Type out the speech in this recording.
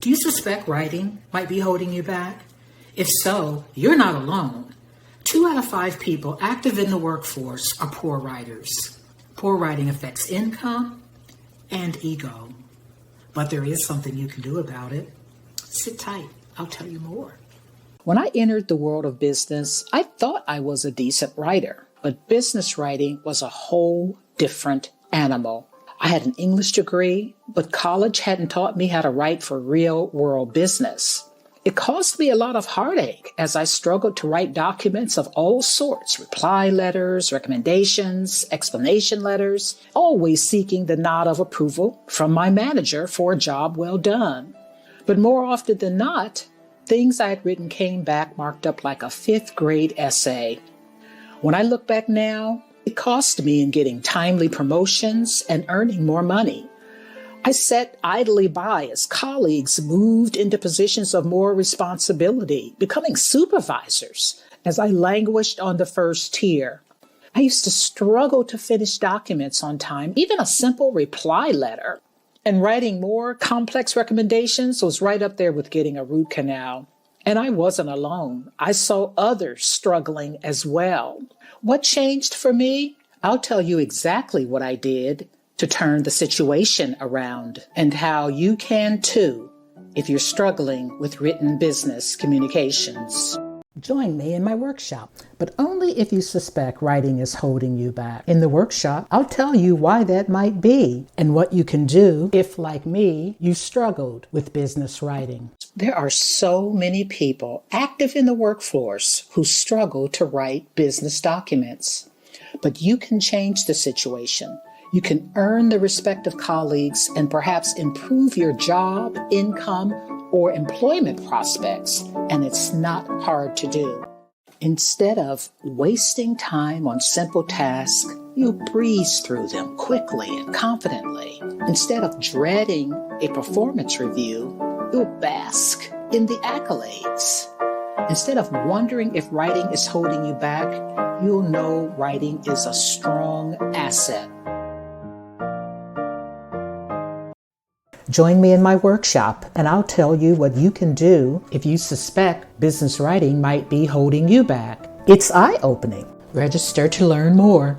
Do you suspect writing might be holding you back? If so, you're not alone. 2 out of 5 people active in the workforce are poor writers. Poor writing affects income and ego. But there is something you can do about it. Sit tight. I'll tell you more. When I entered the world of business, I thought I was a decent writer, but business writing was a whole different animal. I had an English degree, but college hadn't taught me how to write for real-world business. It caused me a lot of heartache as I struggled to write documents of all sorts, reply letters, recommendations, explanation letters, always seeking the nod of approval from my manager for a job well done. But more often than not, things I had written came back marked up like a 5th grade essay. When I look back now, it cost me in getting timely promotions and earning more money. I sat idly by as colleagues moved into positions of more responsibility, becoming supervisors as I languished on the first tier. I used to struggle to finish documents on time, even a simple reply letter. And writing more complex recommendations was right up there with getting a root canal. And I wasn't alone. I saw others struggling as well. What changed for me? I'll tell you exactly what I did to turn the situation around and how you can too if you're struggling with written business communications. Join me in my workshop, but only if you suspect writing is holding you back. In the workshop, I'll tell you why that might be and what you can do if, like me, you struggled with business writing. There are so many people active in the workforce who struggle to write business documents, but you can change the situation. You can earn the respect of colleagues and perhaps improve your job, income, or employment prospects, and it's not hard to do. Instead of wasting time on simple tasks, you breeze through them quickly and confidently. Instead of dreading a performance review, you'll bask in the accolades. Instead of wondering if writing is holding you back, you'll know writing is a strong asset. Join me in my workshop, and I'll tell you what you can do if you suspect business writing might be holding you back. It's eye-opening. Register to learn more.